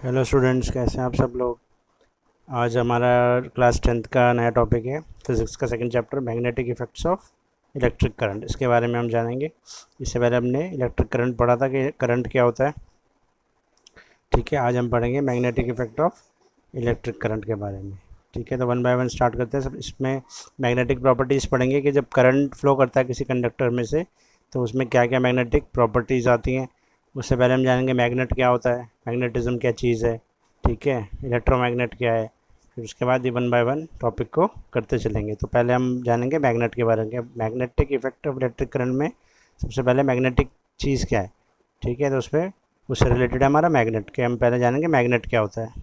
Hello students, कैसे हैं आप सब लोग। आज हमारा क्लास 10th का नया टॉपिक है, फिज़िक्स का second chapter, magnetic effects of electric current. इसके बारे में हम जानेंगे। इससे पहले हमने इलेक्ट्रिक करंट पढ़ा था कि करंट क्या होता है। ठीक है, आज हम पढ़ेंगे magnetic effect of electric current के बारे में। ठीक है, तो वन बाय वन स्टार्ट करते हैं। सब इसमें मैग्नेटिक प्रॉपर्टीज़ पढ़ेंगे कि जब करंट फ्लो करता है किसी कंडक्टर में से तो उसमें क्या क्या मैग्नेटिक प्रॉपर्टीज़ आती हैं। उससे पहले हम जानेंगे मैग्नेट क्या होता है, मैग्नेटिज्म क्या चीज़ है। ठीक है, इलेक्ट्रोमैग्नेट क्या है। फिर उसके बाद ये वन बाय वन टॉपिक को करते चलेंगे। तो पहले हम जानेंगे मैग्नेट के बारे में। Magnetic effect of electric current में सबसे पहले मैग्नेटिक चीज़ क्या है। ठीक है, तो उसमें उससे रिलेटेड है हमारा मैग्नेट के। हम पहले जानेंगे मैग्नेट क्या होता है।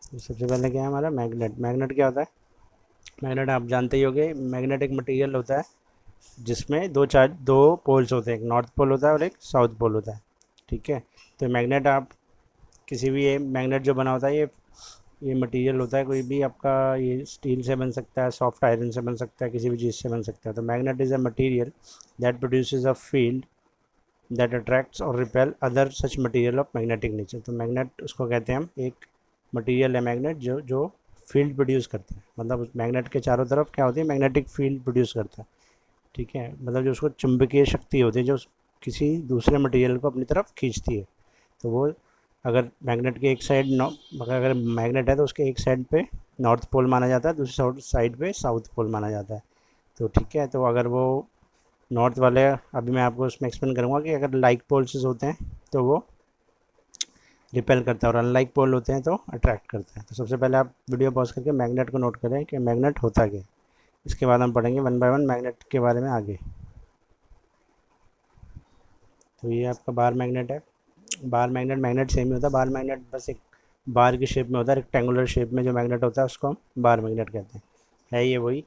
तो सबसे पहले क्या है हमारा मैग्नेट। मैग्नेट क्या होता है। मैग्नेट आप जानते ही होंगे, मैग्नेट एक मटेरियल होता है जिसमें दो पोल्स होते हैं, एक नॉर्थ पोल होता है और एक साउथ पोल होता है। ठीक है, तो मैग्नेट आप किसी भी, ये मैग्नेट जो बना होता है ये मटेरियल होता है कोई भी आपका, ये स्टील से बन सकता है, सॉफ्ट आयरन से बन सकता है, किसी भी चीज़ से बन सकता है। तो magnet is a material that produces a field that attracts और repel other such material of magnetic nature. तो मैग्नेट उसको कहते हैं हम, एक मटेरियल है मैग्नेट जो जो फील्ड प्रोड्यूस करता है। मतलब उस मैग्नेट के चारों तरफ क्या होती है, मैग्नेटिक फील्ड प्रोड्यूस करता है। ठीक है, मतलब जो उसको चुंबकीय शक्ति होती है जो किसी दूसरे मटेरियल को अपनी तरफ खींचती है। तो वो अगर मैग्नेट के एक साइड अगर मैग्नेट है तो उसके एक साइड पे नॉर्थ पोल माना जाता है, दूसरी साइड पे साउथ पोल माना जाता है। तो ठीक है, तो अगर वो नॉर्थ वाले, अभी मैं आपको उसमें एक्सप्लेन करूँगा कि अगर लाइक पोल्स होते हैं तो वो रिपेल करता है और अनलाइक पोल होते हैं तो अट्रैक्ट करता है। तो सबसे पहले आप वीडियो पॉज करके मैग्नेट को नोट करें कि मैग्नेट होता क्या है। इसके बाद हम पढ़ेंगे वन बाय वन मैग्नेट के बारे में आगे। तो ये आपका बार मैग्नेट है। बार मैग्नेट, मैग्नेट सेम ही होता है। बार मैग्नेट बस एक बार की शेप में होता है, रेक्टेंगुलर शेप में जो मैग्नेट होता है उसको हम बार मैग्नेट कहते हैं। है ये वही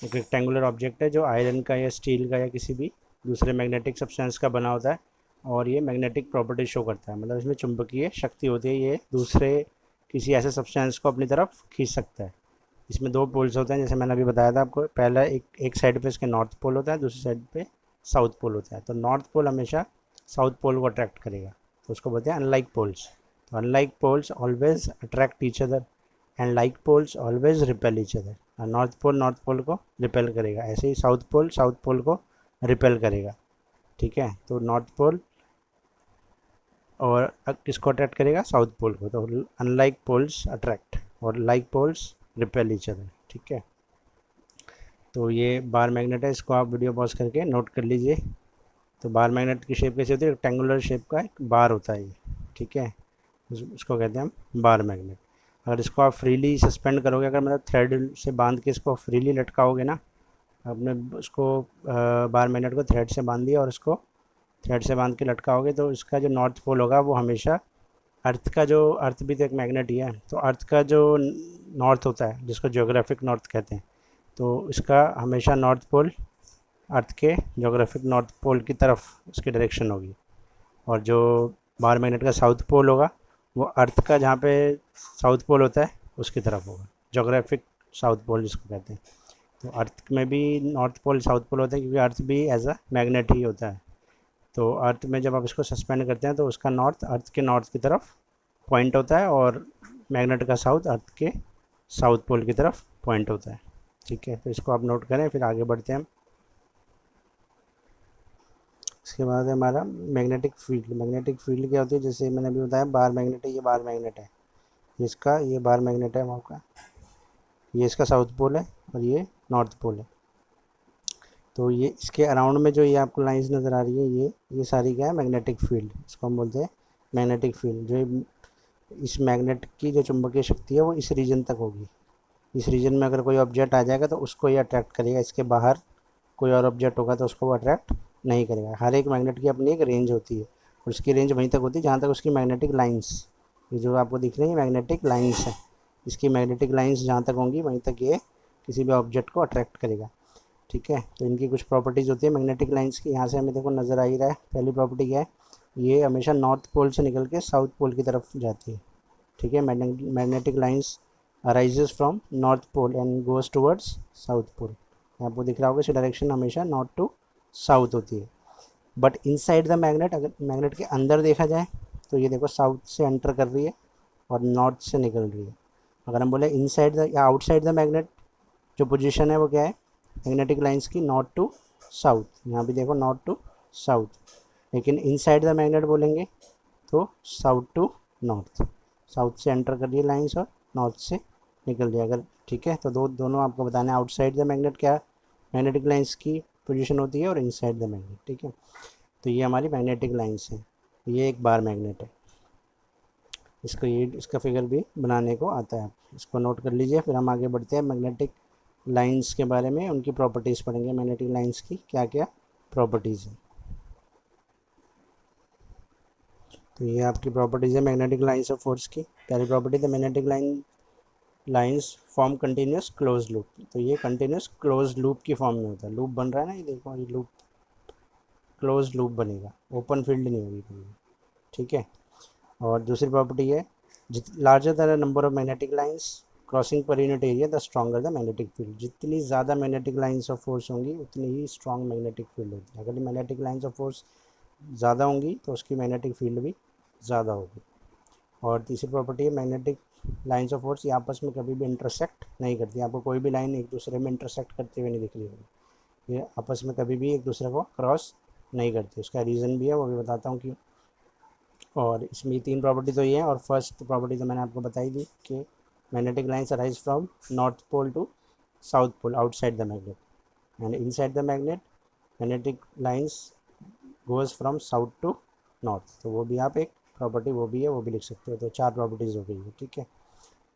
एक रेक्टेंगुलर ऑब्जेक्ट है जो आयरन का या स्टील का या किसी भी दूसरे मैग्नेटिक सब्सटेंस का बना होता है और ये मैग्नेटिक प्रॉपर्टी शो करता है। मतलब इसमें चुंबकीय शक्ति होती है, ये दूसरे किसी ऐसे सब्सटेंस को अपनी तरफ खींच सकता है। इसमें दो पोल्स होते हैं, जैसे मैंने अभी बताया था आपको। पहला एक साइड पे इसके नॉर्थ पोल होता है, दूसरी साइड पे साउथ पोल होता है। तो नॉर्थ पोल हमेशा साउथ पोल को अट्रैक्ट करेगा, तो उसको बोलते हैं अनलाइक पोल्स। तो unlike poles always attract each other and like poles always repel each other. North pole को रिपेल करेगा, ऐसे ही साउथ पोल को रिपेल करेगा। ठीक है, तो नॉर्थ पोल और किसको अट्रैक्ट करेगा, साउथ पोल को। तो अनलाइक पोल्स अट्रैक्ट और like poles repel each other. ठीक है, तो ये बार मैग्नेट है, इसको आप वीडियो पॉज करके नोट कर लीजिए। तो बार मैग्नेट की शेप कैसी होती है, रेक्टेंगुलर शेप का एक बार होता है ये। ठीक है, उसको कहते हैं हम बार मैग्नेट। अगर इसको आप फ्रीली सस्पेंड करोगे, अगर मतलब थ्रेड से बांध के इसको फ्रीली लटकाओगे ना, आपने उसको बार मैग्नेट को थ्रेड से बांध दिया और इसको थ्रेड से बांध के लटकाओगे तो इसका जो नॉर्थ पोल होगा वो हमेशा अर्थ का जो, अर्थ भी तो एक मैग्नेट ही है, तो अर्थ का जो नॉर्थ होता है जिसको ज्योग्राफिक नॉर्थ कहते हैं, तो इसका हमेशा नॉर्थ पोल अर्थ के ज्योग्राफिक नॉर्थ पोल की तरफ उसकी डायरेक्शन होगी। और जो बार मैग्नेट का साउथ पोल होगा वो अर्थ का जहाँ पे साउथ पोल होता है उसकी तरफ होगा, जोग्राफिक साउथ पोल जिसको कहते हैं। तो अर्थ में भी नॉर्थ पोल साउथ पोल होता है क्योंकि अर्थ भी एज अ मैग्नेट ही होता है। तो अर्थ में जब आप इसको सस्पेंड करते हैं तो उसका नॉर्थ अर्थ के नॉर्थ की तरफ पॉइंट होता है और मैग्नेट का साउथ अर्थ के साउथ पोल की तरफ पॉइंट होता है। ठीक है, तो इसको आप नोट करें, फिर आगे बढ़ते हैं हम। इसके बाद है हमारा मैग्नेटिक फील्ड। मैग्नेटिक फील्ड क्या होती है, जैसे मैंने अभी बताया बार मैग्नेट है, ये बार मैग्नेट है, इसका ये बार मैग्नेट है आपका, ये इसका साउथ पोल है और ये नॉर्थ पोल है। तो ये इसके अराउंड में जो ये आपको लाइंस नज़र आ रही है, ये सारी क्या है, मैग्नेटिक फील्ड। इसको हम बोलते हैं मैग्नेटिक फील्ड। जो इस मैग्नेट की जो चुंबकीय शक्ति है वो इस रीजन तक होगी। इस रीजन में अगर कोई ऑब्जेक्ट आ जाएगा तो उसको ये अट्रैक्ट करेगा, इसके बाहर कोई और ऑब्जेक्ट होगा तो उसको वो अट्रैक्ट नहीं करेगा। हर एक मैग्नेट की अपनी एक रेंज होती है और उसकी रेंज वहीं तक होती है जहाँ तक उसकी मैग्नेटिक लाइंस, ये जो आपको दिख रही है मैग्नेटिक लाइंस है, इसकी मैग्नेटिक लाइंस जहाँ तक होंगी वहीं तक ये किसी भी ऑब्जेक्ट को अट्रैक्ट करेगा। ठीक है, तो इनकी कुछ प्रॉपर्टीज़ होती है मैग्नेटिक लाइंस की। यहाँ से हमें देखो नज़र आ ही रहा है, पहली प्रॉपर्टी क्या है, ये हमेशा नॉर्थ पोल से निकल के साउथ पोल की तरफ जाती है। ठीक है, magnetic lines arises from north pole and goes towards south pole. आपको दिख रहा होगा इसकी डायरेक्शन हमेशा नॉर्थ टू साउथ होती है। बट इनसाइड द मैग्नेट, अगर मैग्नेट के अंदर देखा जाए तो ये देखो साउथ से एंटर कर रही है और नॉर्थ से निकल रही है। अगर हम बोले इनसाइड द या आउटसाइड द मैग्नेट, जो पोजीशन है वो क्या है मैग्नेटिक लाइंस की, नॉर्थ टू साउथ। यहाँ भी देखो नॉर्थ टू साउथ, लेकिन इनसाइड द मैग्नेट बोलेंगे तो साउथ टू नॉर्थ। साउथ से एंटर कर रही है लाइंस और नॉर्थ से निकल रही है अगर, ठीक है। तो दोनों आपको बताना है, आउटसाइड द मैग्नेट क्या मैग्नेटिक लाइंस की पोजीशन होती है और इनसाइड द मैग्नेट, ठीक है। तो ये हमारी मैग्नेटिक लाइंस है। ये एक बार मैग्नेट है, इसका फिगर भी बनाने को आता है, इसको नोट कर लीजिए। फिर हम आगे बढ़ते हैं मैग्नेटिक लाइंस के बारे में, उनकी प्रॉपर्टीज़ पढ़ेंगे। मैग्नेटिक लाइंस की क्या क्या प्रॉपर्टीज़ हैं। तो ये आपकी प्रॉपर्टीज़ है मैग्नेटिक लाइंस ऑफ फोर्स की। पहली property the magnetic lines form continuous close loop. तो ये कंटिन्यूस क्लोज लूप की फॉर्म में होता है। लूप बन रहा है ना, ये देखो, ये लूप क्लोज लूप बनेगा, ओपन फील्ड नहीं होगी कभी, ठीक है। और दूसरी प्रॉपर्टी है larger the number of magnetic lines crossing per unit area the stronger the magnetic field. जितनी ज़्यादा मैग्नेटिक लाइंस ऑफ फोर्स होंगी उतनी ही स्ट्रॉन्ग मैग्नेटिक फील्ड होती है। अगर मैग्नेटिक लाइंस ऑफ फोर्स ज़्यादा होंगी तो उसकी मैग्नेटिक फील्ड भी ज़्यादा होगी। और तीसरी प्रॉपर्टी है मैग्नेटिक लाइंस ऑफ फोर्स ये आपस में कभी भी इंटरसेक्ट नहीं करती। आपको कोई भी लाइन एक दूसरे में इंटरसेक्ट करते हुए नहीं दिख रही होगी, ये आपस में कभी भी एक दूसरे को क्रॉस नहीं करती। उसका रीज़न भी है, वो भी बताता हूँ क्यों। और इसमें 3 प्रॉपर्टी तो ये है। और फर्स्ट प्रॉपर्टी तो मैंने आपको बताई दी कि magnetic lines arise from north pole to south pole outside the magnet, and inside the magnet magnetic lines goes from south to north. तो वो भी आप एक प्रॉपर्टी वो भी है, वो भी लिख सकते हो। तो 4 प्रॉपर्टीज़ हो गई है, ठीक है।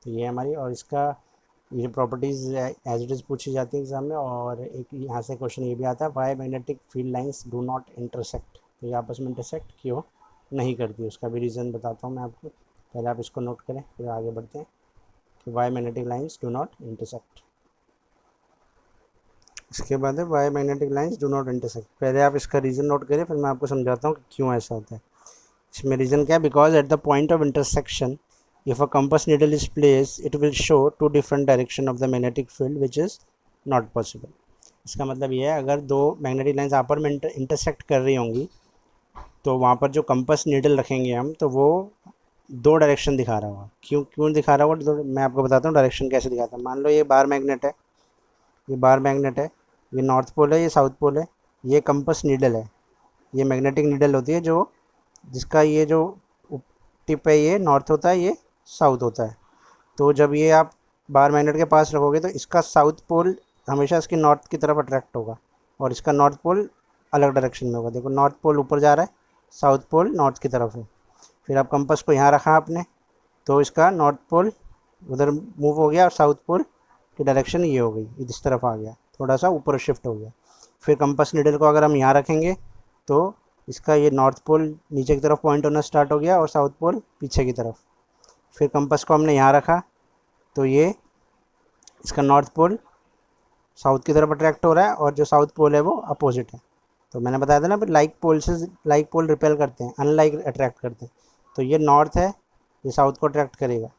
तो ये हमारी, और इसका ये प्रॉपर्टीज़ एज इट इज़ पूछी जाती है एग्जाम में। और एक यहाँ से क्वेश्चन ये भी आता है, why magnetic field lines do not intersect. तो ये आपस में इंटरसेक्ट क्यों नहीं करती, उसका भी रीज़न बताता हूँ मैं आपको। पहले आप इसको नोट करें, फिर आगे बढ़ते हैं कि why magnetic lines do not intersect. इसके बाद है why magnetic lines do not intersect. पहले आप इसका रीज़न नोट करें, फिर मैं आपको समझाता हूँ कि क्यों ऐसा होता है। इसमें रीज़न क्या है, because at the point of intersection if a compass needle is place it will show 2 different direction of the magnetic field which is not possible. इसका मतलब ये है, अगर 2 मैग्नेटिक लाइंस आपस में इंटरसेक्ट कर रही होंगी तो वहाँ पर जो कंपास नीडल रखेंगे हम, तो वो 2 डायरेक्शन दिखा रहा होगा। क्यों दिखा रहा होगा, तो मैं आपको बताता हूँ डायरेक्शन कैसे दिखाता हूँ। मान लो ये बार मैग्नेट है, ये बार मैग्नेट है, ये नॉर्थ पोल है, ये साउथ पोल है, ये कंपास नीडल है। ये मैग्नेटिक नीडल होती है जो जिसका ये जो टिप है ये नॉर्थ होता है, ये साउथ होता है। तो जब ये आप बार मैग्नेट के पास रखोगे तो इसका साउथ पोल हमेशा इसकी नॉर्थ की तरफ अट्रैक्ट होगा और इसका नॉर्थ पोल अलग डायरेक्शन में होगा। देखो नॉर्थ पोल ऊपर जा रहा है, साउथ पोल नॉर्थ की तरफ है। फिर आप कंपास को यहाँ रखा आपने तो इसका नॉर्थ पोल उधर मूव हो गया और साउथ पोल की डायरेक्शन ये हो गई, इस तरफ आ गया, थोड़ा सा ऊपर शिफ्ट हो गया। फिर कंपास नीडल को अगर हम यहाँ रखेंगे तो इसका ये नॉर्थ पोल नीचे की तरफ पॉइंट होना स्टार्ट हो गया और साउथ पोल पीछे की तरफ। फिर कंपास को हमने यहाँ रखा तो ये इसका नॉर्थ पोल साउथ की तरफ अट्रैक्ट हो रहा है और जो साउथ पोल है वो अपोजिट है। तो मैंने बताया था ना, लाइक पोल से लाइक पोल रिपेल करते हैं, अनलाइक अट्रैक्ट करते हैं। तो ये नॉर्थ है, ये साउथ को अट्रैक्ट करेगा।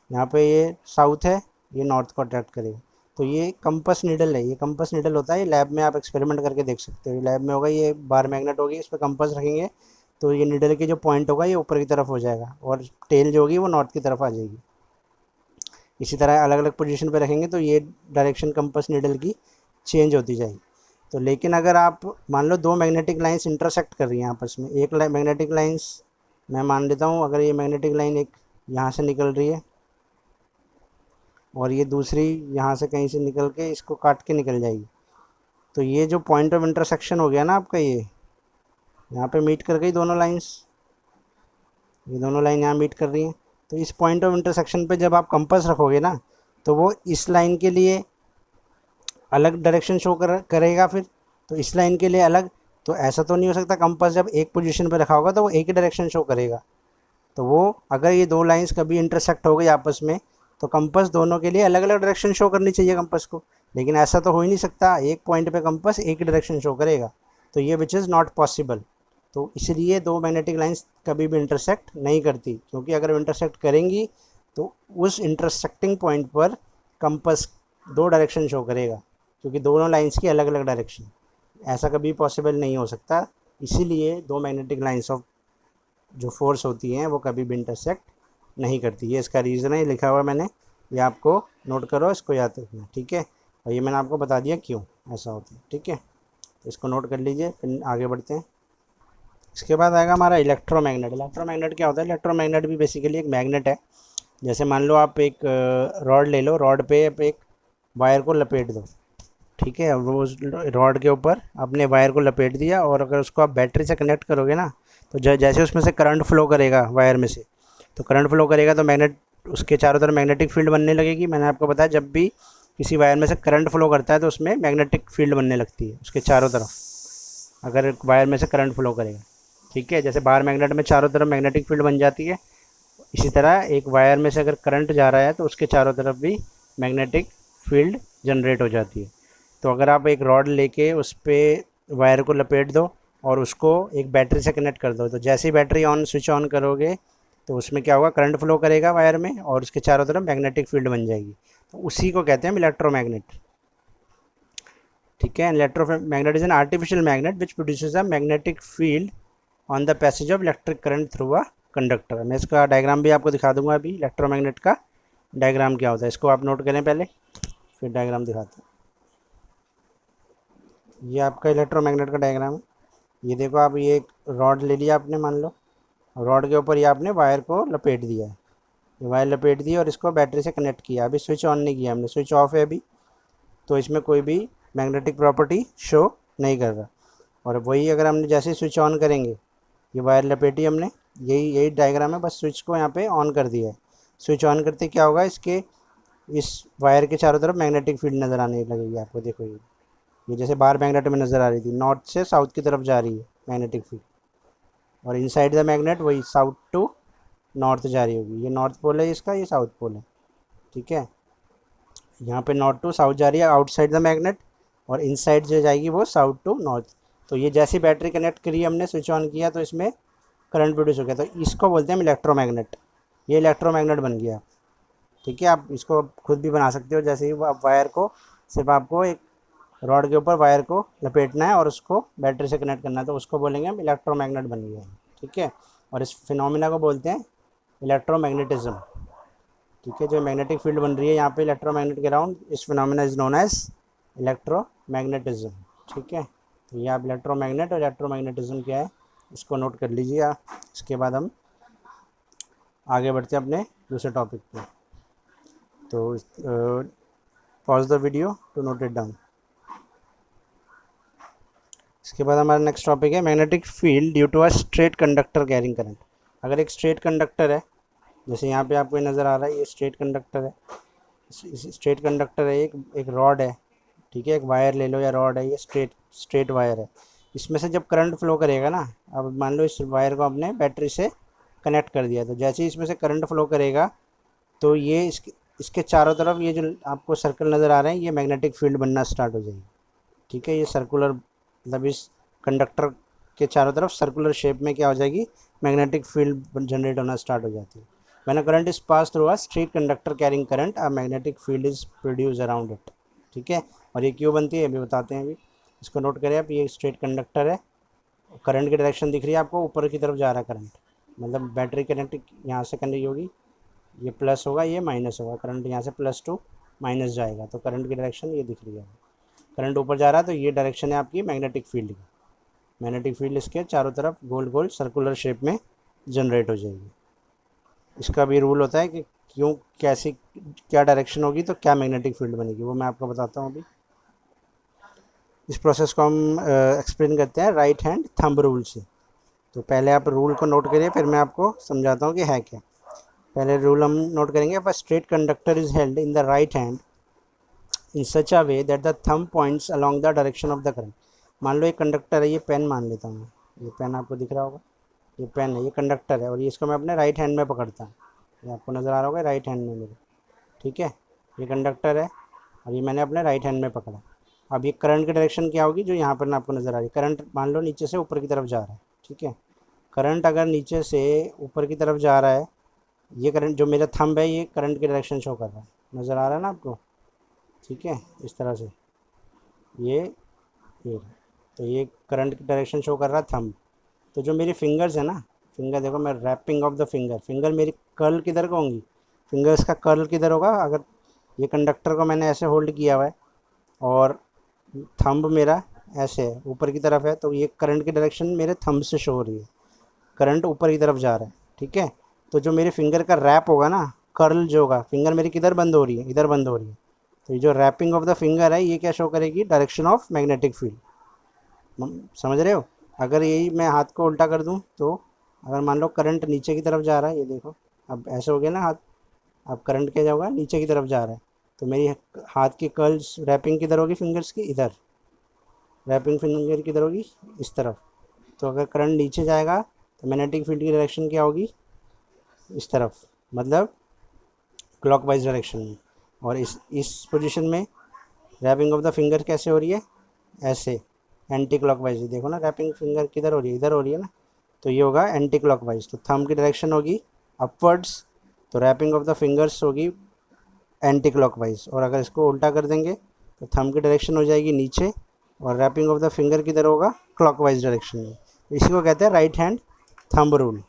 यहाँ पे ये साउथ है, ये नॉर्थ को अट्रैक्ट करेगा। तो ये कंपास नीडल है, ये कंपास नीडल होता है। ये लैब में आप एक्सपेरिमेंट करके देख सकते हो। लैब में होगा, ये बार मैग्नेट होगी, इस पर कंपास रखेंगे तो ये नीडल के जो पॉइंट होगा ये ऊपर की तरफ हो जाएगा और टेल जो होगी वो नॉर्थ की तरफ आ जाएगी। इसी तरह अलग अलग पोजीशन पे रखेंगे तो ये डायरेक्शन कंपास नीडल की चेंज होती जाएगी। तो लेकिन अगर आप मान लो 2 मैग्नेटिक लाइंस इंटरसेक्ट कर रही हैं आपस में, एक मैग्नेटिक लाइंस मैं मान लेता हूँ, अगर ये मैग्नेटिक लाइन एक यहाँ से निकल रही है और ये दूसरी यहाँ से कहीं से निकल के इसको काट के निकल जाएगी, तो ये जो पॉइंट ऑफ इंटरसेक्शन हो गया ना आपका, ये यहाँ पे मीट कर गई दोनों लाइंस, ये दोनों लाइन यहाँ मीट कर रही हैं। तो इस पॉइंट ऑफ इंटरसेक्शन पे जब आप कंपास रखोगे ना तो वो इस लाइन के लिए अलग डायरेक्शन शो करेगा, फिर तो इस लाइन के लिए अलग। तो ऐसा तो नहीं हो सकता, कंपास जब एक पोजीशन पे रखा होगा तो वो एक ही डायरेक्शन शो करेगा। तो वो अगर ये 2 लाइंस कभी इंटरसेक्ट हो गई आपस में तो कंपास दोनों के लिए अलग अलग डायरेक्शन शो करनी चाहिए कंपास को, लेकिन ऐसा तो हो ही नहीं सकता, एक पॉइंट पे कंपास एक ही डायरेक्शन शो करेगा। तो ये विच इज़ नॉट पॉसिबल। तो इसलिए 2 मैग्नेटिक लाइंस कभी भी इंटरसेक्ट नहीं करती, क्योंकि अगर वो इंटरसेक्ट करेंगी तो उस इंटरसेक्टिंग पॉइंट पर कंपास 2 डायरेक्शन शो करेगा, क्योंकि दोनों लाइंस की अलग अलग डायरेक्शन। ऐसा कभी पॉसिबल नहीं हो सकता, इसीलिए 2 मैग्नेटिक लाइंस ऑफ जो फोर्स होती हैं वो कभी भी इंटरसेक्ट नहीं करती। ये इसका रीज़न है, ये लिखा हुआ है मैंने, ये आपको नोट करो, इसको याद रखना, ठीक है। और ये मैंने आपको बता दिया क्यों ऐसा होता है, ठीक है। तो इसको नोट कर लीजिए, फिर आगे बढ़ते हैं। इसके बाद आएगा हमारा इलेक्ट्रोमैग्नेट। इलेक्ट्रोमैग्नेट क्या होता है? इलेक्ट्रोमैग्नेट भी बेसिकली एक मैग्नेट है। जैसे मान लो आप एक रॉड ले लो, रॉड पे आप एक वायर को लपेट दो, ठीक है। वो उस रॉड के ऊपर अपने वायर को लपेट दिया, और अगर उसको आप बैटरी से कनेक्ट करोगे ना, तो जैसे उसमें से करंट फ्लो करेगा वायर में से, तो करंट फ्लो करेगा तो मैग्नेट, उसके चारों तरफ मैग्नेटिक फील्ड बनने लगेगी। मैंने आपको बताया जब भी किसी वायर में से करंट फ्लो करता है तो उसमें मैग्नेटिक फील्ड बनने लगती है उसके चारों तरफ, अगर वायर में से करंट फ्लो करेगा, ठीक है। जैसे बाहर मैग्नेट में चारों तरफ मैग्नेटिक फील्ड बन जाती है, इसी तरह एक वायर में से अगर करंट जा रहा है तो उसके चारों तरफ भी मैग्नेटिक फील्ड जनरेट हो जाती है। तो अगर आप एक रॉड लेके उस पर वायर को लपेट दो और उसको एक बैटरी से कनेक्ट कर दो, तो जैसे ही बैटरी स्विच ऑन करोगे तो उसमें क्या होगा, करंट फ्लो करेगा वायर में और उसके चारों तरफ मैग्नेटिक फील्ड बन जाएगी। तो उसी को कहते हैं इलेक्ट्रोमैग्नेट, ठीक है। Electromagnet is an artificial magnet which produces a magnetic field on the passage of electric current through a conductor. मैं इसका डायग्राम भी आपको दिखा दूंगा अभी, इलेक्ट्रोमैग्नेट का डायग्राम क्या होता है, इसको आप नोट करें पहले, फिर डायग्राम दिखाते हैं। ये आपका इलेक्ट्रोमैग्नेट का डायग्राम है। ये देखो आप, ये एक रॉड ले लिया आपने, मान लो रॉड के ऊपर ये आपने वायर को लपेट दिया है, ये वायर लपेट दी और इसको बैटरी से कनेक्ट किया। अभी स्विच ऑन नहीं किया हमने, स्विच ऑफ है अभी, तो इसमें कोई भी मैग्नेटिक प्रॉपर्टी शो नहीं कर रहा। और वही अगर हमने जैसे स्विच ऑन करेंगे, ये वायर लपेटी हमने, यही यही डायग्राम है, बस स्विच को यहाँ पे ऑन कर दिया है। स्विच ऑन करते क्या होगा, इसके इस वायर के चारों तरफ मैग्नेटिक फील्ड नज़र आने लगेगी आपको। देखो ये जैसे बाहर मैग्नेट में नज़र आ रही थी, नॉर्थ से साउथ की तरफ जा रही है मैग्नेटिक फील्ड, और इनसाइड द मैग्नेट वही साउथ टू नॉर्थ जा रही होगी। ये नॉर्थ पोल है इसका, ये साउथ पोल है, ठीक है। यहाँ पे नॉर्थ टू साउथ जा रही है आउटसाइड द मैग्नेट, और इनसाइड जो जाएगी वो साउथ टू नॉर्थ। तो ये जैसी बैटरी कनेक्ट करी हमने, स्विच ऑन किया तो इसमें करंट प्रोड्यूस हो गया, तो इसको बोलते हैं इलेक्ट्रोमैग्नेट। ये इलेक्ट्रोमैग्नेट बन गया, ठीक है। आप इसको खुद भी बना सकते हो, जैसे ही आप वायर को, सिर्फ आपको एक रॉड के ऊपर वायर को लपेटना है और उसको बैटरी से कनेक्ट करना है, तो उसको बोलेंगे हम इलेक्ट्रोमैग्नेट बन गया, ठीक है। और इस फिनोमिना को बोलते हैं इलेक्ट्रोमैग्नेटिज्म, ठीक है। जो मैग्नेटिक फील्ड बन रही है यहाँ पे इलेक्ट्रोमैग्नेट के अराउंड, इस phenomena is known as electromagnetism, ठीक है। तो ये आप इलेक्ट्रोमैग्नेट और इलेक्ट्रोमैग्नेटिज्म क्या है इसको नोट कर लीजिए आप। इसके बाद हम आगे बढ़ते हैं अपने दूसरे टॉपिक पे। तो pause the video to note it down. इसके बाद हमारा नेक्स्ट टॉपिक है magnetic field due to a straight conductor carrying current. अगर एक स्ट्रेट कंडक्टर है, जैसे यहाँ पे आपको नज़र आ रहा है, ये स्ट्रेट कंडक्टर है, स्ट्रेट कंडक्टर है, एक रॉड है, ठीक है, एक वायर ले लो या रॉड है, ये स्ट्रेट वायर है। इसमें से जब करंट फ्लो करेगा ना, अब मान लो इस वायर को आपने बैटरी से कनेक्ट कर दिया, तो जैसे ही इसमें से करंट फ्लो करेगा तो ये इसके चारों तरफ ये जो आपको सर्कल नज़र आ रहे हैं, ये मैग्नेटिक फील्ड बनना स्टार्ट हो जाएगी, ठीक है। ये सर्कुलर, मतलब इस कंडक्टर के चारों तरफ सर्कुलर शेप में क्या हो जाएगी, मैग्नेटिक फील्ड जनरेट होना स्टार्ट हो जाती है। When a current is pass through a straight conductor carrying current, a magnetic field is produce around it, ठीक है। और ये क्यों बनती है अभी बताते हैं। अभी इसको नोट करें आप, ये स्ट्रेट कंडक्टर है, करंट की डायरेक्शन दिख रही है आपको, ऊपर की तरफ जा रहा है करंट, मतलब बैटरी कनेक्ट यहाँ से करनी होगी, ये प्लस होगा ये माइनस होगा, करंट यहाँ से प्लस टू माइनस जाएगा, तो करंट की डायरेक्शन ये दिख रही है। करंट ऊपर जा रहा है तो ये डायरेक्शन है आपकी मैग्नेटिक फील्ड की। मैग्नेटिक फील्ड इसके चारों तरफ गोल गोल सर्कुलर शेप में जनरेट हो जाएगी। इसका भी रूल होता है कि क्यों, कैसी, क्या डायरेक्शन होगी तो क्या मैग्नेटिक फील्ड बनेगी, वो मैं आपको बताता हूँ अभी। इस प्रोसेस को हम एक्सप्लेन करते हैं राइट हैंड थंब रूल से। तो पहले आप रूल को नोट करिए, फिर मैं आपको समझाता हूँ कि है क्या। पहले रूल हम नोट करेंगे, first straight conductor is held in the right hand in such a way that the thumb points along the direction of the current. मान लो ये कंडक्टर है, ये पेन मान लेता हूँ, ये पेन आपको दिख रहा होगा, ये पेन है, ये कंडक्टर है, और ये इसको मैं अपने राइट हैंड में पकड़ता हूँ, ये आपको नज़र आ रहा होगा राइट हैंड में मेरे, ठीक है। ये कंडक्टर है और ये मैंने अपने राइट हैंड में पकड़ा। अब ये करंट की डायरेक्शन क्या होगी, जो यहाँ पर आपको नज़र आ रही है, करंट मान लो नीचे से ऊपर की तरफ जा रहा है, ठीक है। करंट अगर नीचे से ऊपर की तरफ जा रहा है, ये करंट जो मेरा थंब है, ये करंट की डायरेक्शन शो कर रहा है, नज़र आ रहा है ना आपको, ठीक है, इस तरह से ये तो ये करंट की डायरेक्शन शो कर रहा है थंब। तो जो मेरी फिंगर्स है ना, फिंगर देखो मैं wrapping of the finger, finger मेरी कर्ल किधर को होंगी, फिंगर्स का कर्ल किधर होगा, अगर ये कंडक्टर को मैंने ऐसे होल्ड किया हुआ है और थंब मेरा ऐसे है ऊपर की तरफ है, तो ये करंट की डायरेक्शन मेरे थंब से शो हो रही है, करंट ऊपर की तरफ जा रहा है, ठीक है। तो जो मेरे फिंगर का रैप होगा ना, कर्ल जो होगा, फिंगर मेरी किधर बंद हो रही है, इधर बंद हो रही है, तो ये जो रैपिंग ऑफ द फिंगर है ये क्या शो करेगी, डायरेक्शन ऑफ मैग्नेटिक फील्ड। समझ रहे हो। अगर यही मैं हाथ को उल्टा कर दूं, तो अगर मान लो करंट नीचे की तरफ जा रहा है, ये देखो अब ऐसे हो गया ना हाथ, अब करंट क्या जाएगा, नीचे की तरफ जा रहा है, तो मेरी हाथ की कर्ल्स रैपिंग किधर होगी, फिंगर्स की इधर, रैपिंग फिंगर किधर होगी, इस तरफ। तो अगर करंट नीचे जाएगा तो मैग्नेटिक फील्ड की डायरेक्शन क्या होगी, इस तरफ, मतलब क्लॉकवाइज डायरेक्शन में। और इस पोजीशन में रैपिंग ऑफ द फिंगर कैसे हो रही है, ऐसे एंटी क्लॉकवाइज। देखो ना रैपिंग फिंगर किधर हो रही है, इधर हो रही है ना, तो ये होगा एंटी क्लॉकवाइज। तो थंब की डायरेक्शन होगी अपवर्ड्स, तो रैपिंग ऑफ द फिंगर्स होगी एंटी क्लॉकवाइज। और अगर इसको उल्टा कर देंगे तो थंब की डायरेक्शन हो जाएगी नीचे और रैपिंग ऑफ द फिंगर किधर होगा, क्लॉकवाइज डायरेक्शन में। इसी को कहते हैं राइट हैंड थंब रूल।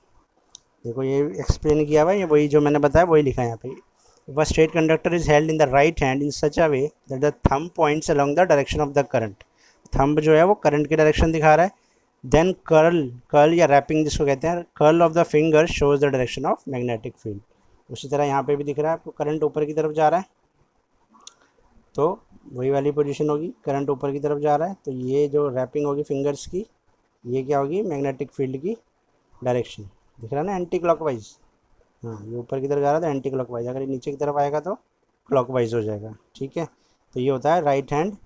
देखो ये एक्सप्लेन किया हुआ है, ये वही जो मैंने बताया वही लिखा है यहाँ पे। वह straight conductor is held in the right hand in such a way that the thumb points along the direction of the current. Thumb जो है वो करंट की डायरेक्शन दिखा रहा है। देन कर्ल या रैपिंग जिसको कहते हैं, curl of the finger shows the direction of magnetic field. उसी तरह यहाँ पे भी दिख रहा है आपको, करंट ऊपर की तरफ जा रहा है, तो वही वाली पोजीशन होगी, करंट ऊपर की तरफ जा रहा है, तो ये जो रैपिंग होगी फिंगर्स की, ये क्या होगी, मैग्नेटिक फील्ड की डायरेक्शन। दिख रहा है ना, एंटी क्लॉकवाइज। हाँ ये ऊपर की तरफ जा रहा था एंटी क्लॉकवाइज, अगर ये नीचे की तरफ आएगा तो क्लॉकवाइज हो जाएगा, ठीक है। तो ये होता है राइट हैंड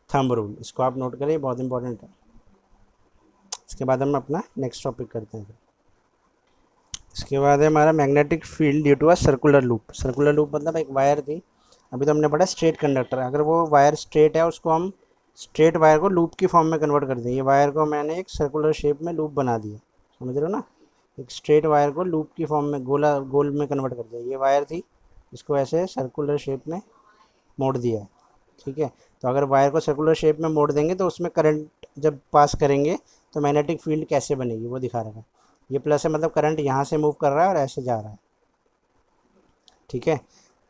थंब रूल, इसको आप नोट करें, बहुत इंपॉर्टेंट है। इसके बाद हम अपना नेक्स्ट टॉपिक करते हैं। इसके बाद है हमारा magnetic field due to a circular loop. Circular loop मतलब एक वायर थी, अभी तो हमने पढ़ा स्ट्रेट कंडक्टर, अगर वो वायर स्ट्रेट है उसको हम स्ट्रेट वायर को लूप की फॉर्म में कन्वर्ट कर दें। ये वायर को मैंने एक सर्कुलर शेप में लूप बना दिया, समझ रहे हो ना, एक स्ट्रेट वायर को लूप की फॉर्म में गोल में कन्वर्ट कर दिया। ये वायर थी, इसको ऐसे सर्कुलर शेप में मोड़ दिया है, ठीक है। तो अगर वायर को सर्कुलर शेप में मोड़ देंगे तो उसमें करंट जब पास करेंगे तो मैग्नेटिक फील्ड कैसे बनेगी वो दिखा रहा है। ये प्लस है, मतलब करंट यहाँ से मूव कर रहा है और ऐसे जा रहा है, ठीक है।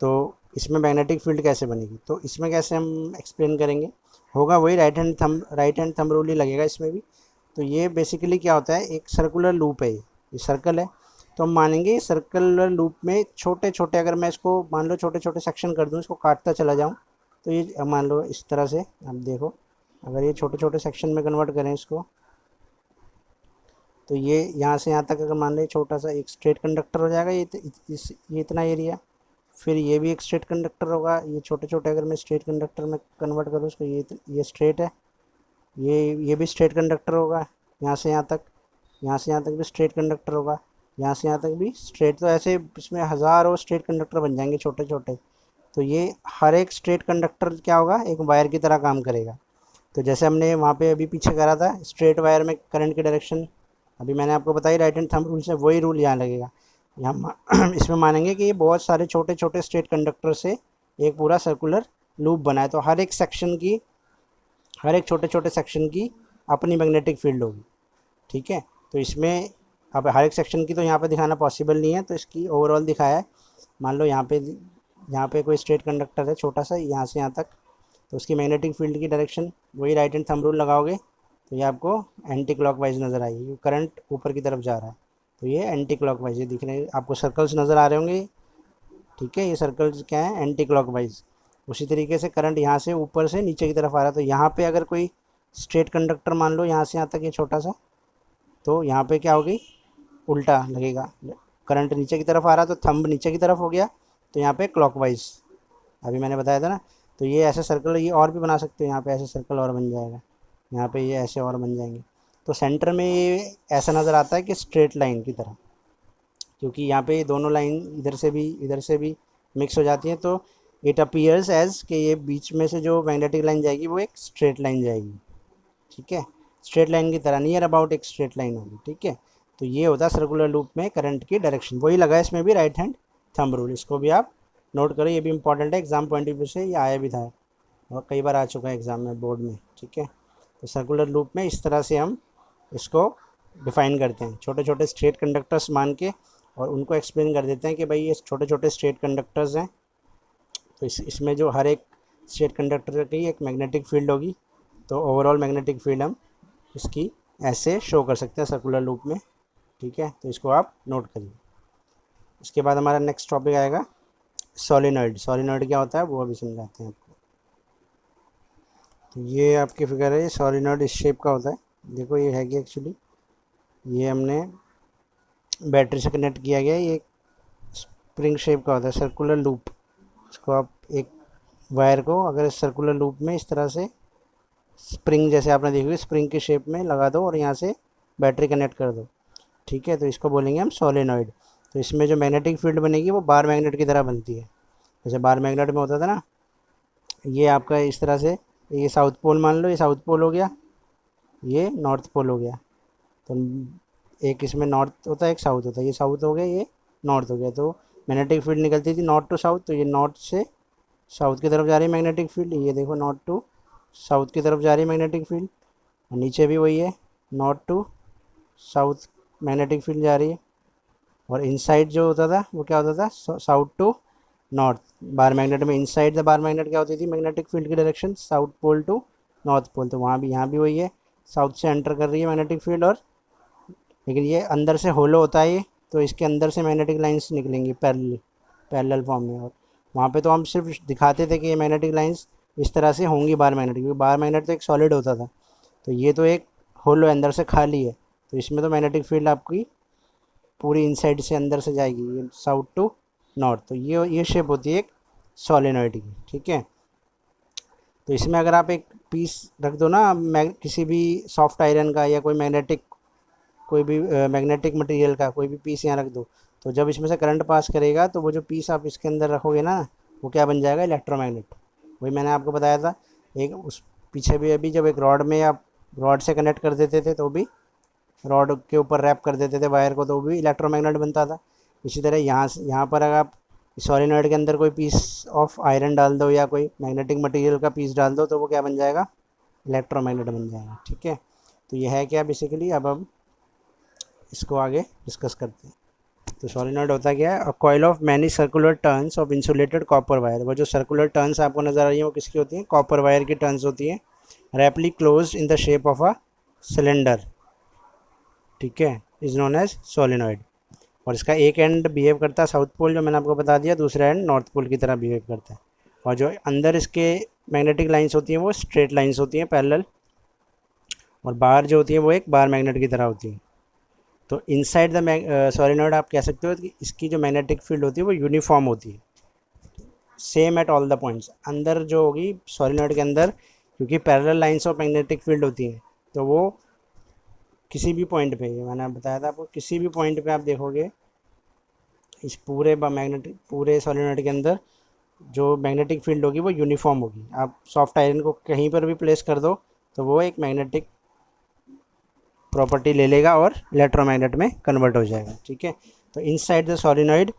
तो इसमें मैग्नेटिक फील्ड कैसे बनेगी, तो इसमें कैसे हम एक्सप्लेन करेंगे, होगा वही राइट हैंड थंब रूल ही लगेगा इसमें भी। तो ये बेसिकली क्या होता है, एक सर्कुलर लूप है, ये सर्कल है, तो हम मानेंगे सर्कुलर लूप में छोटे छोटे, अगर मैं इसको मान लो छोटे छोटे सेक्शन कर दूँ, इसको काटता चला जाऊँ, तो ये मान लो इस तरह से, अब देखो अगर ये छोटे छोटे सेक्शन में कन्वर्ट करें इसको, तो ये यहाँ से यहाँ तक अगर मान लें छोटा सा एक स्ट्रेट कंडक्टर हो जाएगा, ये इतना एरिया। फिर ये भी एक स्ट्रेट कंडक्टर होगा, ये छोटे छोटे अगर मैं स्ट्रेट कंडक्टर में कन्वर्ट करूँ इसको, ये स्ट्रेट है, ये भी स्ट्रेट कंडक्टर होगा, यहाँ से यहाँ तक, यहाँ से यहाँ तक भी स्ट्रेट कंडक्टर होगा, यहाँ से यहाँ तक भी स्ट्रेट। तो ऐसे इसमें हज़ारों स्ट्रेट कंडक्टर बन जाएंगे छोटे छोटे। तो ये हर एक स्ट्रेट कंडक्टर क्या होगा, एक वायर की तरह काम करेगा। तो जैसे हमने वहाँ पे अभी पीछे करा था स्ट्रेट वायर में करंट की डायरेक्शन, अभी मैंने आपको बताई राइट हैंड थंब रूल से, वही रूल यहाँ लगेगा। यहाँ इसमें मानेंगे कि ये बहुत सारे छोटे छोटे स्ट्रेट कंडक्टर से एक पूरा सर्कुलर लूप बना है, तो हर एक सेक्शन की, हर एक छोटे छोटे सेक्शन की अपनी मैग्नेटिक फील्ड होगी, ठीक है। तो इसमें अब हर एक सेक्शन की तो यहाँ पे दिखाना पॉसिबल नहीं है, तो इसकी ओवरऑल दिखाया है। मान लो यहाँ पे कोई स्ट्रेट कंडक्टर है छोटा सा, यहाँ से यहाँ तक, तो उसकी मैग्नेटिक फील्ड की डायरेक्शन वही राइट हैंड थंब रूल लगाओगे तो ये आपको एंटी क्लॉकवाइज नज़र आएगी, करंट ऊपर की तरफ जा रहा है, तो ये एंटी क्लॉकवाइज, ये दिख रहे हैं आपको सर्कल्स नज़र आ रहे होंगे, ठीक है। ये सर्कल्स क्या है, एंटी क्लॉकवाइज। उसी तरीके से करंट यहाँ से ऊपर से नीचे की तरफ आ रहा है, तो यहाँ पे अगर कोई स्ट्रेट कंडक्टर मान लो यहाँ से यहाँ तक ये छोटा सा, तो यहाँ पे क्या होगी, उल्टा लगेगा, करंट नीचे की तरफ आ रहा है तो थंब नीचे की तरफ हो गया, तो यहाँ पे क्लॉकवाइज, अभी मैंने बताया था ना। तो ये ऐसे सर्कल ये और भी बना सकते हो, यहाँ पे ऐसे सर्कल और बन जाएगा, यहाँ पे ये ऐसे और बन जाएंगे। तो सेंटर में ये ऐसा नज़र आता है कि स्ट्रेट लाइन की तरह, क्योंकि यहाँ पे ये दोनों लाइन इधर से भी मिक्स हो जाती हैं, तो इट अपीयर्स एज कि ये बीच में से जो मैग्नेटिक लाइन जाएगी वो एक स्ट्रेट लाइन जाएगी, ठीक है, स्ट्रेट लाइन की तरह, नियर अबाउट एक स्ट्रेट लाइन होगी, ठीक है। तो ये होता है सर्कुलर लूप में करंट की डायरेक्शन, वही लगा है इसमें भी राइट हैंड थंब रूल, इसको भी आप नोट करो, ये भी इंपॉर्टेंट है, एग्जाम पॉइंट ऑफ व्यू से ये आया भी था और कई बार आ चुका है एग्ज़ाम में, बोर्ड में, ठीक है। तो सर्कुलर लूप में इस तरह से हम इसको डिफाइन करते हैं, छोटे छोटे स्ट्रेट कंडक्टर्स मान के, और उनको एक्सप्लेन कर देते हैं कि भाई ये छोटे छोटे स्ट्रेट कंडक्टर्स हैं। तो इसमें जो हर एक स्ट्रेट कंडक्टर की एक मैग्नेटिक फील्ड होगी, तो ओवरऑल मैग्नेटिक फील्ड हम इसकी ऐसे शो कर सकते हैं सर्कुलर लूप में। ठीक है, तो इसको आप नोट करिए। इसके बाद हमारा नेक्स्ट टॉपिक आएगा सोलिनॉइड। सोलिनॉइड क्या होता है वो अभी समझाते हैं आपको। तो ये आपकी फिगर है, सोलिनॉइड इस शेप का होता है। देखो ये है कि एक्चुअली ये हमने बैटरी से कनेक्ट किया गया, ये स्प्रिंग शेप का होता है, सर्कुलर लूप। इसको आप एक वायर को अगर सर्कुलर लूप में इस तरह से स्प्रिंग, जैसे आपने देखी हुई स्प्रिंग की शेप में लगा दो और यहाँ से बैटरी कनेक्ट कर दो। ठीक है, तो इसको बोलेंगे हम सोलेनॉइड। तो इसमें जो मैग्नेटिक फील्ड बनेगी वो बार मैग्नेट की तरह बनती है। जैसे बार मैग्नेट में होता था ना, ये आपका इस तरह से, ये साउथ पोल मान लो, ये साउथ पोल हो गया, ये नॉर्थ पोल हो गया। तो एक इसमें नॉर्थ होता है, एक साउथ होता है, ये साउथ हो गया, ये नॉर्थ हो गया। तो मैग्नेटिक फील्ड निकलती थी नॉर्थ टू साउथ, तो ये नॉर्थ से साउथ की तरफ जा रही है मैग्नेटिक फील्ड। ये देखो नॉर्थ टू साउथ की तरफ जा रही है मैग्नेटिक फील्ड, और नीचे भी वही है, north to south magnetic field जा रही है। और इनसाइड जो होता था वो क्या होता था, south to north. Bar magnet में इनसाइड द बार मैग्नेट क्या होती थी, मैग्नेटिक फील्ड की direction south pole to north pole. तो वहाँ भी, यहाँ भी वही है, साउथ से एंटर कर रही है मैग्नेटिक फील्ड, और लेकिन ये अंदर से होलो होता है ये, तो इसके अंदर से मैग्नेटिक लाइंस निकलेंगी पैरेलल फॉर्म में। और वहाँ पे तो हम सिर्फ दिखाते थे कि ये मैग्नेटिक लाइंस इस तरह से होंगी बार मैग्नेट, क्योंकि बार मैग्नेट तो एक सॉलिड होता था, तो ये तो एक होलो अंदर से खाली है। तो इसमें तो मैग्नेटिक फील्ड आपकी पूरी इनसाइड से अंदर से जाएगी, ये साउथ टू नॉर्थ। तो ये शेप होती है एक सोलेनॉइड की। ठीक है, तो इसमें अगर आप एक पीस रख दो ना, किसी भी सॉफ्ट आयरन का या कोई मैग्नेटिक मटेरियल का कोई भी पीस यहाँ रख दो, तो जब इसमें से करंट पास करेगा तो वो जो पीस आप इसके अंदर रखोगे ना, वो क्या बन जाएगा, इलेक्ट्रोमैग्नेट। वही मैंने आपको बताया था, एक उस पीछे भी अभी जब एक रॉड में आप रॉड से कनेक्ट कर देते थे तो भी रॉड के ऊपर रैप कर देते थे वायर को, तो भी इलेक्ट्रोमैग्नेट बनता था। इसी तरह यहाँ पर अगर आप सोलेनॉइड के अंदर कोई पीस ऑफ आयरन डाल दो या कोई मैग्नेटिक मटेरियल का पीस डाल दो, तो वो क्या बन जाएगा, इलेक्ट्रोमैग्नेट बन जाएगा। ठीक है, तो यह है क्या बेसिकली। अब हम इसको आगे डिस्कस करते हैं। तो सोलेनॉइड होता क्या है, a coil of many circular turns of insulated copper wire. वो जो सर्कुलर टर्न्स आपको नजर आ रही है वो किसकी होती हैं, कॉपर वायर की टर्न्स होती हैं, rapidly close in the shape of a cylinder. ठीक है, इज नोन एज सोलेनॉइड। और इसका एक एंड बिहेव करता है साउथ पोल, जो मैंने आपको बता दिया, दूसरा एंड नॉर्थ पोल की तरह बिहेव करता है। और जो अंदर इसके मैग्नेटिक लाइंस होती हैं वो स्ट्रेट लाइंस होती हैं पैरेलल, और बाहर जो होती है वो एक बार मैग्नेट की तरह होती है। तो इनसाइड द सोलेनॉइड आप कह सकते हो कि इसकी जो मैग्नेटिक फील्ड होती है वो यूनिफॉर्म होती है, same at all the points. अंदर जो होगी सोलेनॉइड के अंदर, क्योंकि parallel lines of magnetic field होती हैं, तो वो किसी भी पॉइंट पे, मैंने बताया था आपको, किसी भी पॉइंट पे आप देखोगे इस पूरे सोलेनॉइड के अंदर जो मैग्नेटिक फील्ड होगी वो यूनिफॉर्म होगी। आप सॉफ्ट आयरन को कहीं पर भी प्लेस कर दो तो वो एक मैग्नेटिक प्रॉपर्टी ले लेगा और इलेक्ट्रोमैग्नेट में कन्वर्ट हो जाएगा। ठीक है, तो इनसाइड द सोलेनॉइड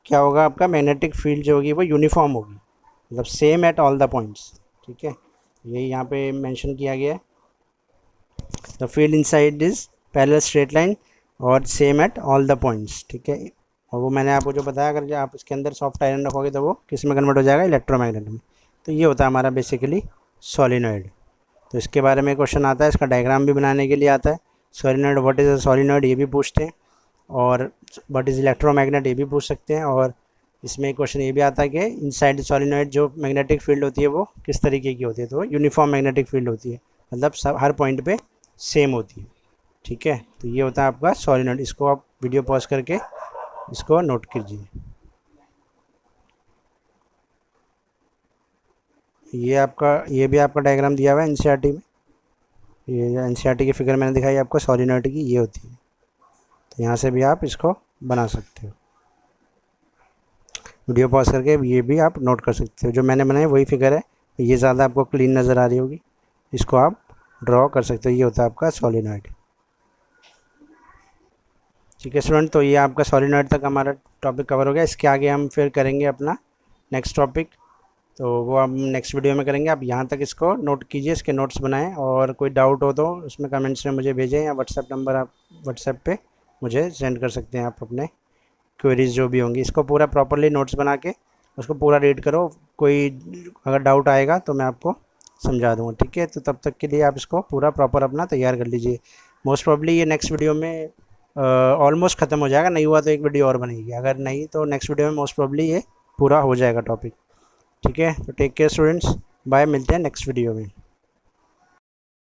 क्या होगा, आपका मैग्नेटिक फील्ड जो होगी वो यूनिफॉर्म होगी, मतलब same at all the points. ठीक है, यही यहाँ पे मेंशन किया गया है। The field inside is parallel straight line और same at all the points. ठीक है, और वो मैंने आपको जो बताया, अगर जो आप इसके अंदर सॉफ्ट आयरन रखोगे तो वो किस में कन्वर्ट हो जाएगा, इलेक्ट्रोमैग्नेट में। तो ये होता है हमारा बेसिकली सोलेनॉइड। तो इसके बारे में क्वेश्चन आता है, इसका डायग्राम भी बनाने के लिए आता है। Solenoid, what is a solenoid, ये भी पूछते हैं, और व्हाट इज़ इलेक्ट्रोमैग्नेट, ये भी पूछ सकते हैं। और इसमें क्वेश्चन ये भी आता है कि इनसाइड सोलेनॉइड जो मैग्नेटिक फील्ड होती है वो किस तरीके की होती है, तो यूनिफॉर्म मैग्नेटिक फील्ड होती है, मतलब सब हर पॉइंट पे सेम होती है। ठीक है, तो ये होता है आपका सोलेनॉइड। इसको आप वीडियो पॉज करके इसको नोट कीजिए। ये भी आपका डायग्राम दिया हुआ है एनसीईआरटी में। ये एनसीईआरटी की फिगर मैंने दिखाई आपको सोलेनॉइड की, ये होती है। तो यहाँ से भी आप इसको बना सकते हो, वीडियो पॉज करके ये भी आप नोट कर सकते हो। जो मैंने बनाई वही फिगर है, ये ज़्यादा आपको क्लीन नज़र आ रही होगी, इसको आप ड्रॉ कर सकते हो। ये होता है आपका सोलेनॉइड। ठीक है स्टूडेंट, तो ये आपका सोलेनॉइड तक हमारा टॉपिक कवर हो गया। इसके आगे हम फिर करेंगे अपना नेक्स्ट टॉपिक तो वो हम नेक्स्ट वीडियो में करेंगे। आप यहाँ तक इसको नोट कीजिए, इसके नोट्स बनाएं, और कोई डाउट हो तो उसमें कमेंट्स में मुझे भेजें, या व्हाट्सएप नंबर आप व्हाट्सएप पे मुझे सेंड कर सकते हैं आप अपने क्वेरीज जो भी होंगी। इसको पूरा प्रॉपरली नोट्स बना के उसको पूरा रीड करो, कोई अगर डाउट आएगा तो मैं आपको समझा दूँगा, ठीक है। तो तब तक के लिए आप इसको पूरा प्रॉपर अपना तैयार कर लीजिए। मोस्ट प्रॉब्ली ये नेक्स्ट वीडियो में ऑलमोस्ट ख़त्म हो जाएगा, नहीं हुआ तो एक वीडियो और बनेगी, अगर नहीं तो नेक्स्ट वीडियो में मोस्ट प्रॉब्ली ये पूरा हो जाएगा टॉपिक, ठीक है। तो टेक केयर स्टूडेंट्स, बाय, मिलते हैं नेक्स्ट वीडियो में।